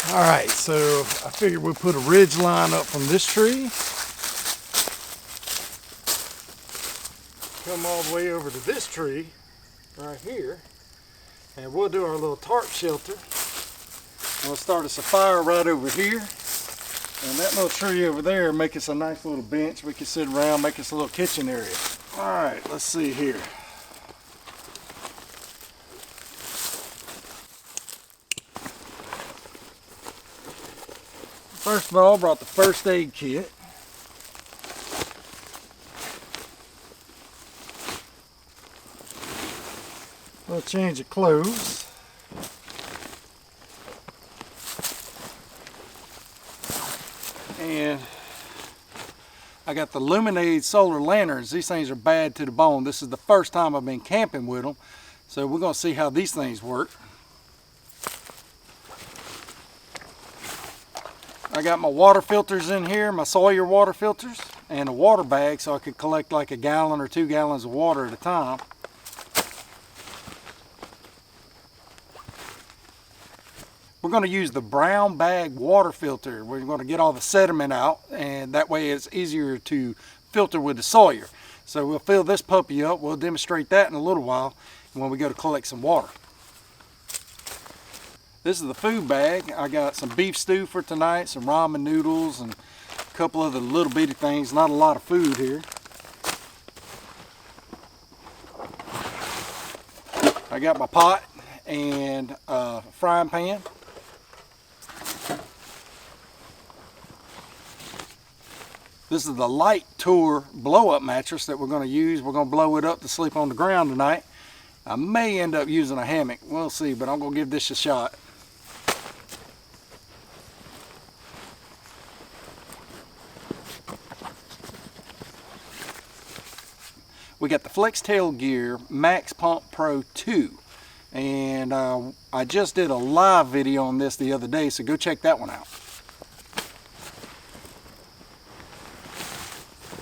All right, so I figured we'd put a ridge line up from this tree. Come all the way over to this tree right here. And we'll do our little tarp shelter. We'll start us a fire right over here. And that little tree over there make us a nice little bench. We can sit around, make us a little kitchen area. All right, let's see here. First of all, I brought the first aid kit. A little change of clothes. And I got the Lumin-Aid solar lanterns. These things are bad to the bone. This is the first time I've been camping with them. So we're going to see how these things work. I got my water filters in here, my Sawyer water filters, and a water bag so I could collect like a gallon or 2 gallons of water at a time. We're going to use the brown bag water filter. We're going to get all the sediment out, and that way it's easier to filter with the Sawyer. So we'll fill this puppy up. We'll demonstrate that in a little while when we go to collect some water. This is the food bag. I got some beef stew for tonight, some ramen noodles, and a couple other little bitty things. Not a lot of food here. I got my pot and a frying pan. This is the Light Tour blow-up mattress that we're going to use. We're going to blow it up to sleep on the ground tonight. I may end up using a hammock. We'll see, but I'm going to give this a shot. We got the Flextailgear Max Pump Pro 2. And I just did a live video on this the other day, so go check that one out.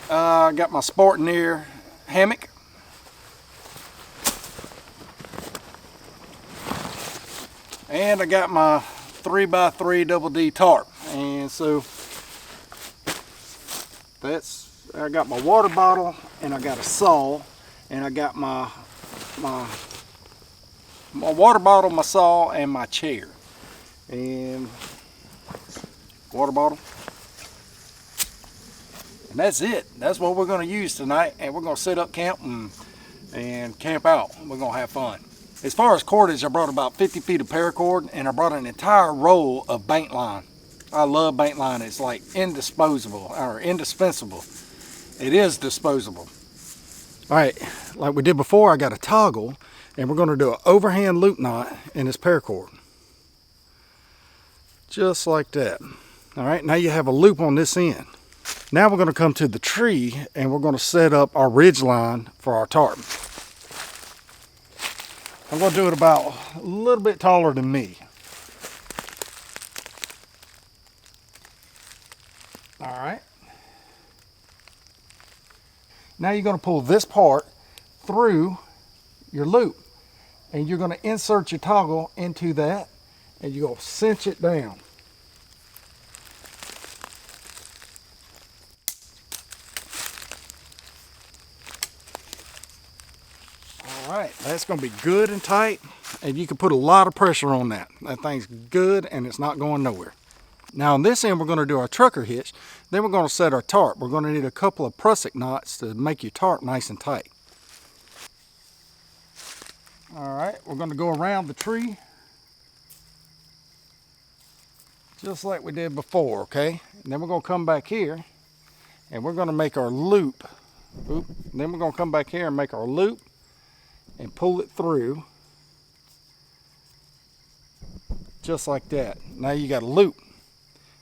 I got my Sportinair hammock. And I got my 3x3 double D tarp. And so I got my water bottle, and I got a saw, and I got my water bottle, my saw, and my chair. And water bottle. And that's it. That's what we're going to use tonight, and we're going to set up camp and camp out. We're going to have fun. As far as cordage, I brought about 50 feet of paracord, and I brought an entire roll of bank line. I love bank line. It's like indispensable. It is disposable. All right, like we did before, I got a toggle, and we're going to do an overhand loop knot in this paracord. Just like that. All right, now you have a loop on this end. Now we're going to come to the tree, and we're going to set up our ridge line for our tarp. I'm going to do it about a little bit taller than me. All right. Now you're going to pull this part through your loop, and you're going to insert your toggle into that, and you're going to cinch it down. All right, that's going to be good and tight, and you can put a lot of pressure on that. That thing's good, and it's not going nowhere. Now on this end, we're going to do our trucker hitch. Then we're going to set our tarp. We're going to need a couple of prusik knots to make your tarp nice and tight. All right, we're going to go around the tree just like we did before, okay? And then we're going to come back here, and we're going to make our loop. Then we're going to come back here and make our loop and pull it through just like that. Now you got a loop.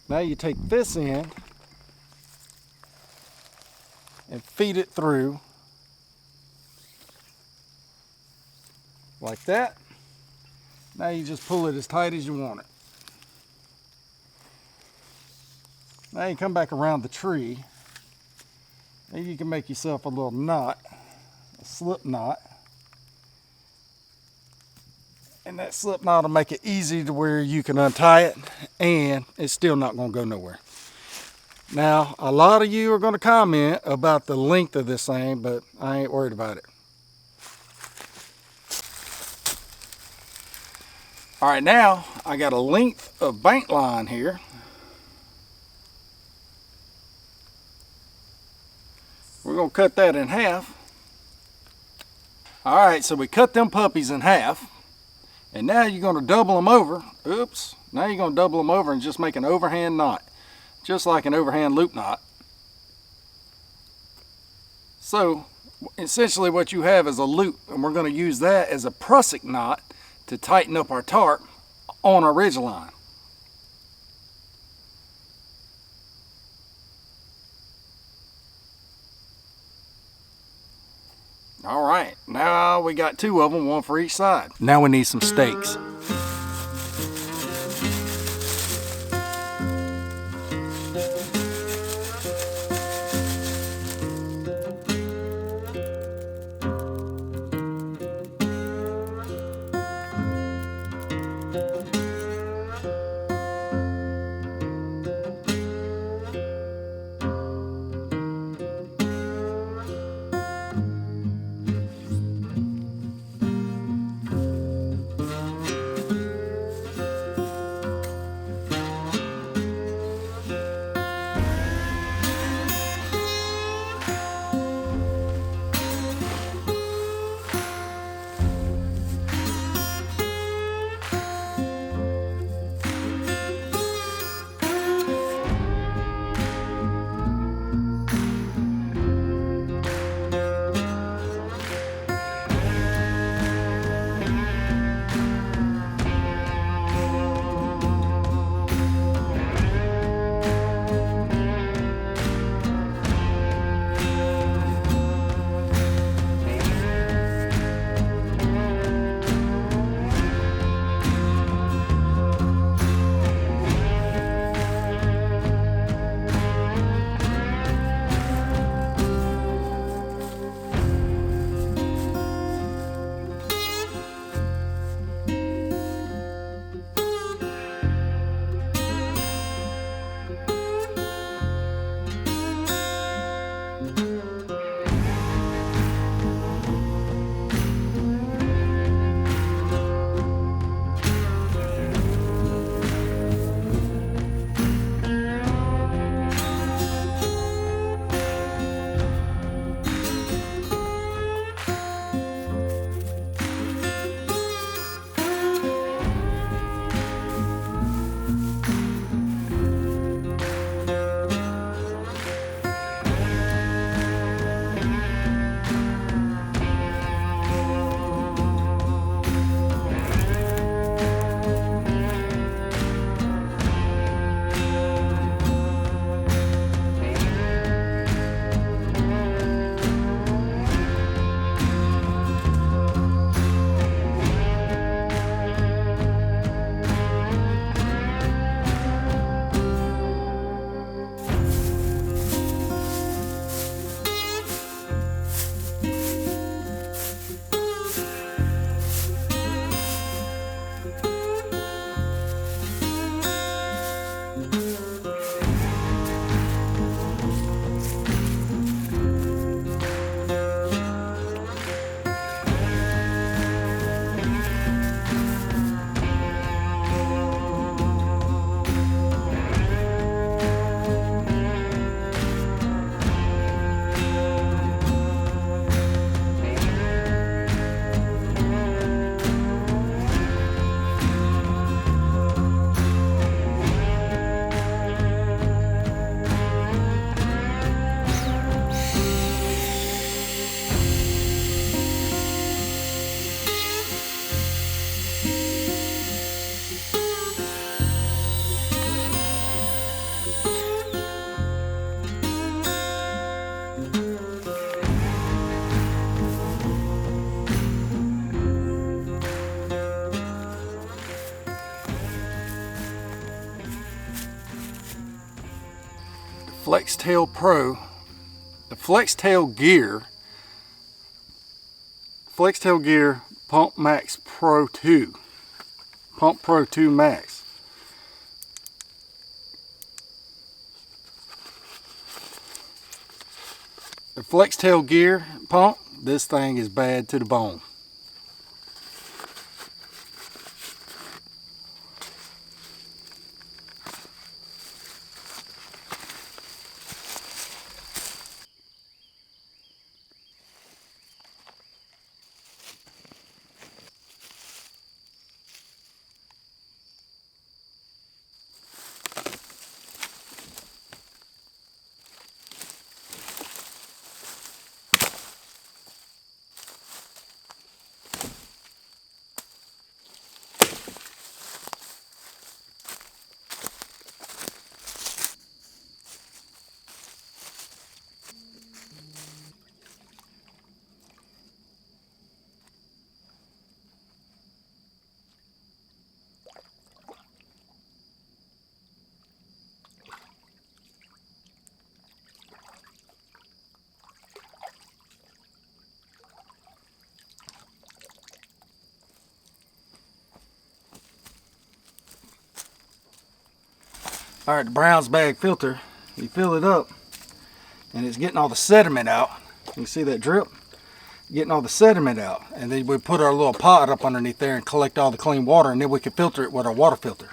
Now you take this end and feed it through like that. Now you just pull it as tight as you want it. Now you come back around the tree, and you can make yourself a little knot, a slip knot. And that slip knot will make it easy to where you can untie it and it's still not going to go nowhere. Now, a lot of you are going to comment about the length of this thing, but I ain't worried about it. All right, now I got a length of bank line here. We're going to cut that in half. All right, so we cut them puppies in half. And now you're going to double them over. Oops. Now you're going to double them over and just make an overhand knot. Just like an overhand loop knot. So essentially what you have is a loop, and we're going to use that as a prusik knot to tighten up our tarp on our ridge line. All right, now we got two of them, one for each side. Now we need some stakes. The Flextailgear Pump Max Pro 2, Pump Pro 2 Max. The Flextailgear pump, this thing is bad to the bone. All right, the Brown's bag filter, you fill it up and it's getting all the sediment out. You see that drip? Getting all the sediment out. And then we put our little pot up underneath there and collect all the clean water, and then we can filter it with our water filter.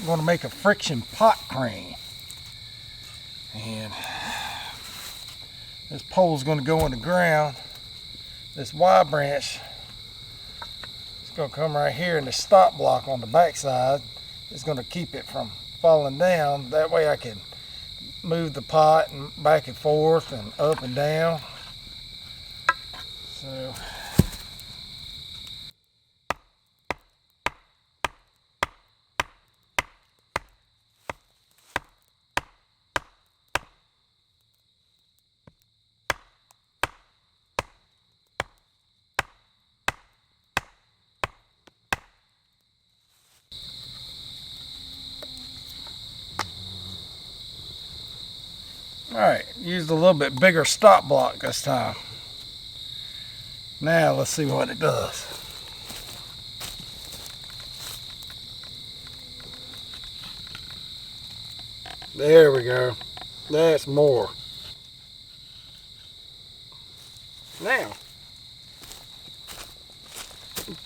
I'm going to make a friction pot crane, and this pole is going to go in the ground. This Y branch is going to come right here, and the stop block on the back side is going to keep it from falling down. That way I can move the pot and back and forth and up and down. So alright, used a little bit bigger stop block this time. Now let's see what it does. There we go. That's more. Now,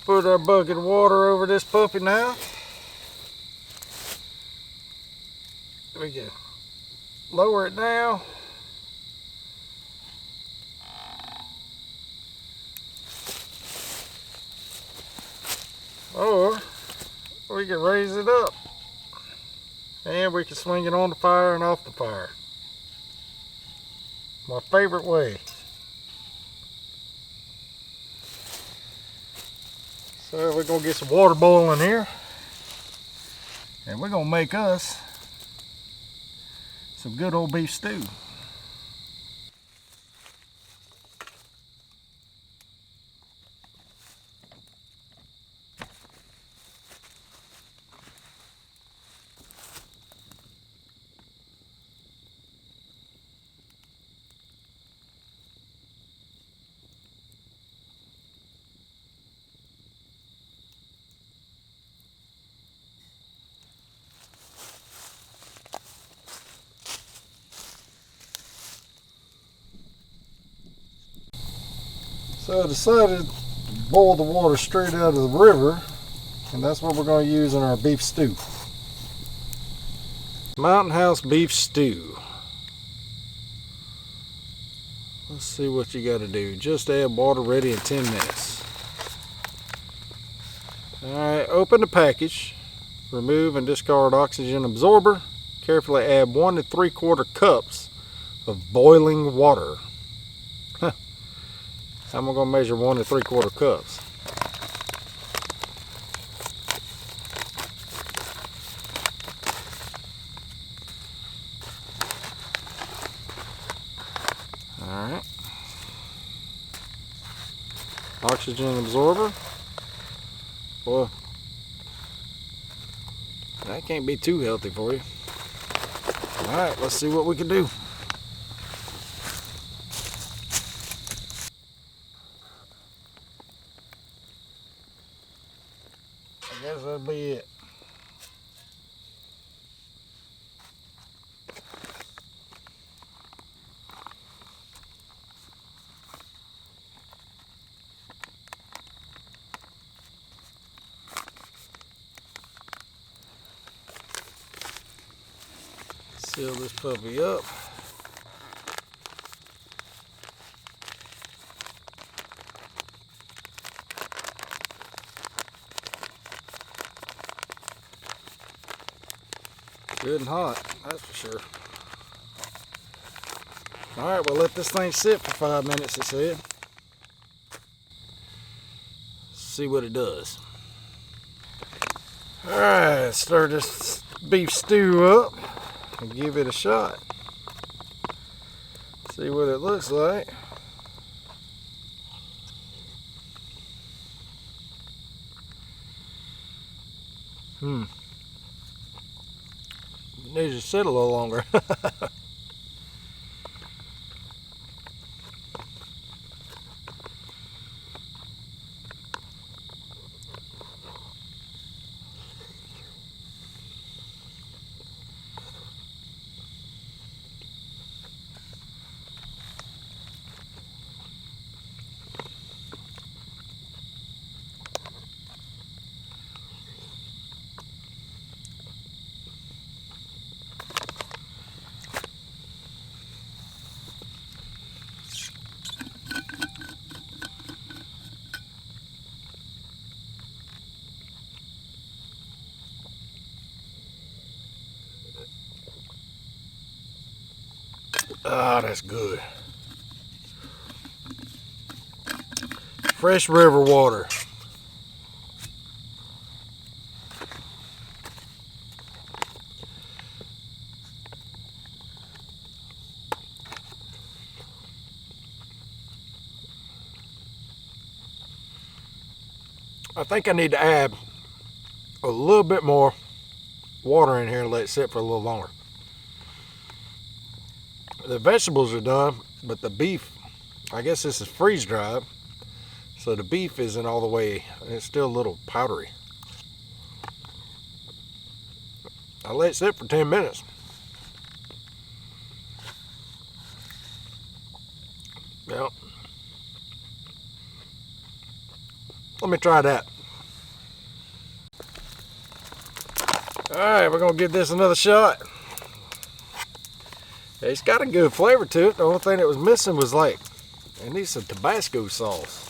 put our bucket of water over this puppy now. We can lower it down. Or we can raise it up. And we can swing it on the fire and off the fire. My favorite way. So we're going to get some water boiling here. And we're going to make us some good old beef stew. So I decided to boil the water straight out of the river, and that's what we're going to use in our beef stew. Mountain House beef stew. Let's see what you got to do. Just add water, ready in 10 minutes. Alright, open the package. Remove and discard oxygen absorber. Carefully add 1 3/4 cups of boiling water. How am I going to measure 1 3/4 cups? Alright. Oxygen absorber. Well, that can't be too healthy for you. Alright, let's see what we can do. I guess that'll be it. Seal this puppy up. Good and hot, that's for sure. Alright, we'll let this thing sit for 5 minutes, it said. See what it does. Alright, stir this beef stew up and give it a shot. See what it looks like. It needs to sit a little longer. Ah, that's good. Fresh river water. I think I need to add a little bit more water in here and let it sit for a little longer. The vegetables are done, but the beef, I guess this is freeze dried, so the beef isn't all the way, it's still a little powdery. I let it sit for 10 minutes. Well, let me try that. Alright, we're going to give this another shot. It's got a good flavor to it. The only thing that was missing was like, it needs some Tabasco sauce.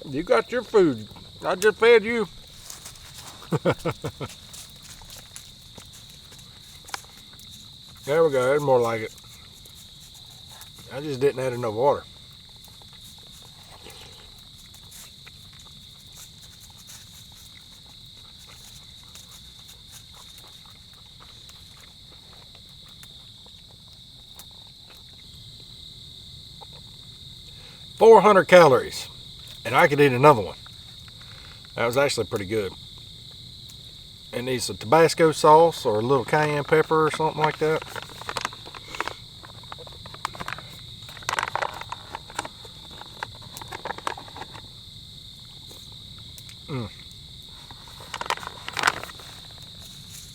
You got your food. I just fed you. There we go. That's more like it. I just didn't add enough water. $400 calories, and I could eat another one. That was actually pretty good. It needs some Tabasco sauce or a little cayenne pepper or something like that.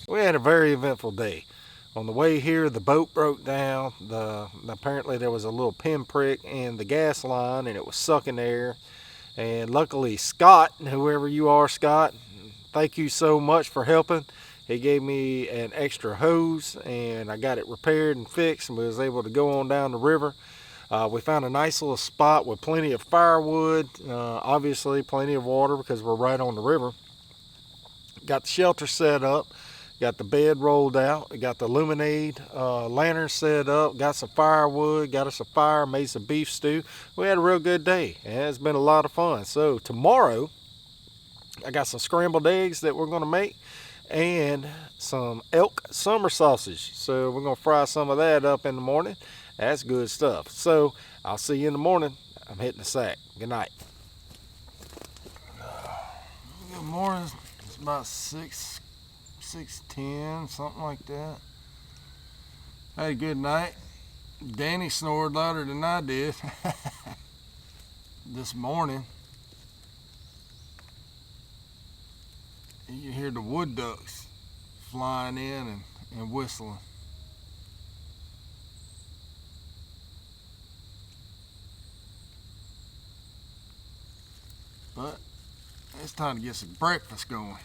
We had a very eventful day. On the way here, the boat broke down. Apparently there was a little pinprick in the gas line and it was sucking air. And luckily Scott, whoever you are, Scott, thank you so much for helping. He gave me an extra hose and I got it repaired and fixed and was able to go on down the river. We found a nice little spot with plenty of firewood, obviously plenty of water because we're right on the river. Got the shelter set up, got the bed rolled out, got the Lumin-Aid lantern set up, got some firewood, got us a fire, made some beef stew. We had a real good day and it's been a lot of fun. So tomorrow I got some scrambled eggs that we're going to make and some elk summer sausage. So we're going to fry some of that up in the morning. That's good stuff. So I'll see you in the morning. I'm hitting the sack. Good night. Good morning. It's about 6:10, something like that. Hey, good night. Danny snored louder than I did this morning. You hear the wood ducks flying in and whistling. But it's time to get some breakfast going.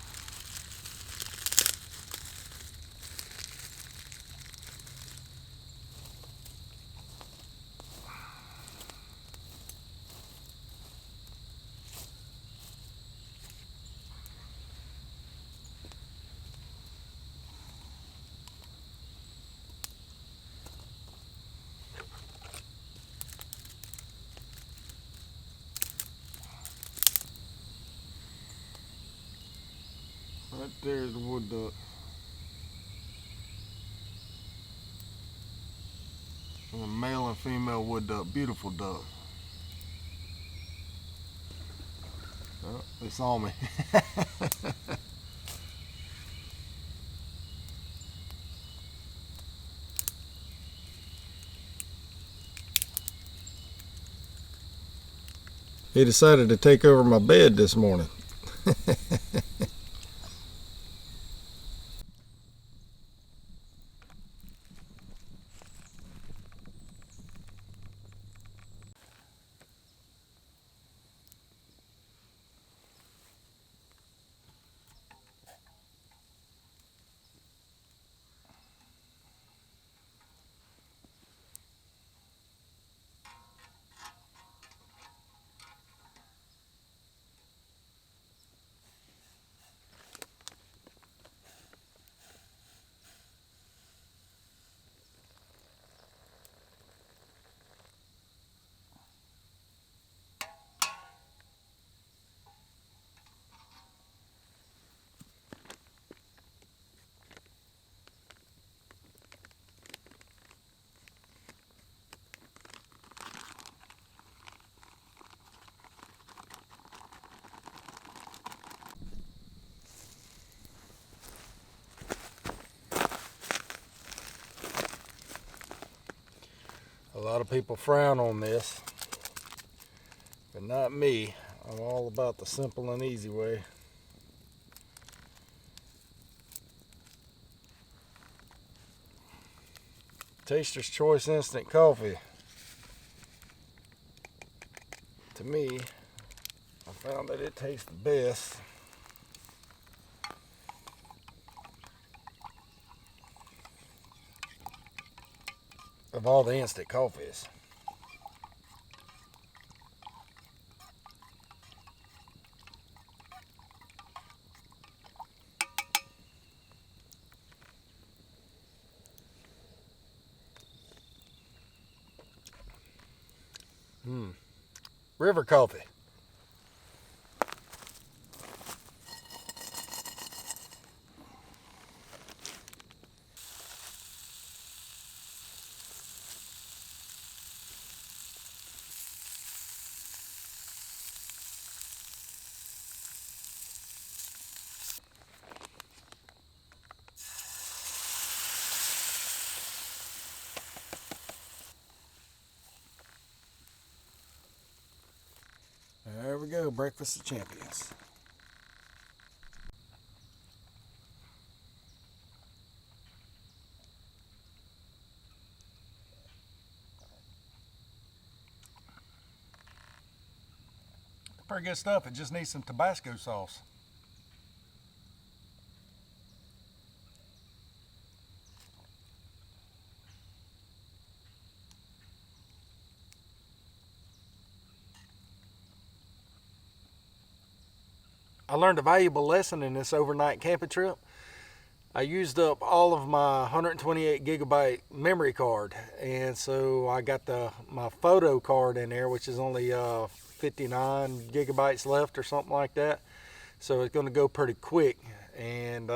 Right there's the wood duck. A male and female wood duck, beautiful duck. Oh, they saw me. He decided to take over my bed this morning. A lot of people frown on this, but not me. I'm all about the simple and easy way. Taster's Choice instant coffee. To me, I found that it tastes the best. Of all the instant coffees. River coffee. There we go, breakfast of champions. Pretty good stuff. It just needs some Tabasco sauce. I learned a valuable lesson in this overnight camping trip. I used up all of my 128 gigabyte memory card, and so I got my photo card in there, which is only 59 gigabytes left or something like that. So it's going to go pretty quick, and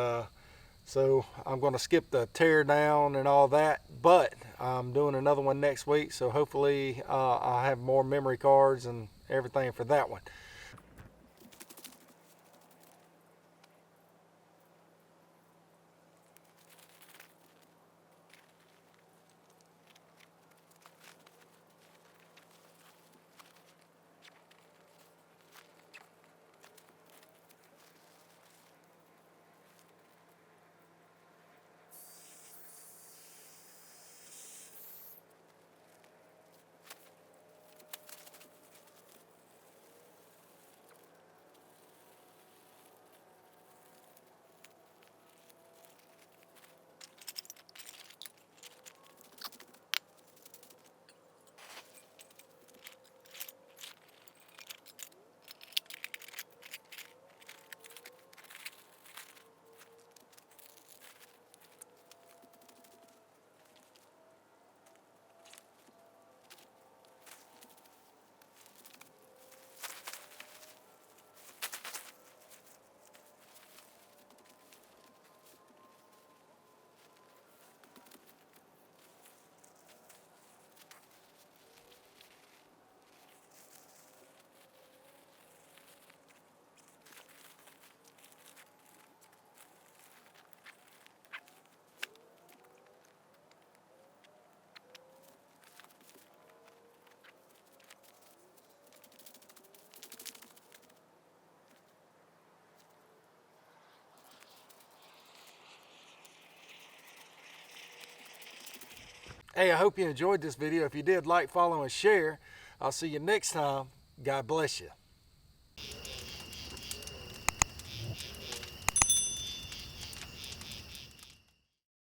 so I'm going to skip the tear down and all that, but I'm doing another one next week, so hopefully I'll have more memory cards and everything for that one. Hey, I hope you enjoyed this video. If you did, like, follow, and share. I'll see you next time. God bless you.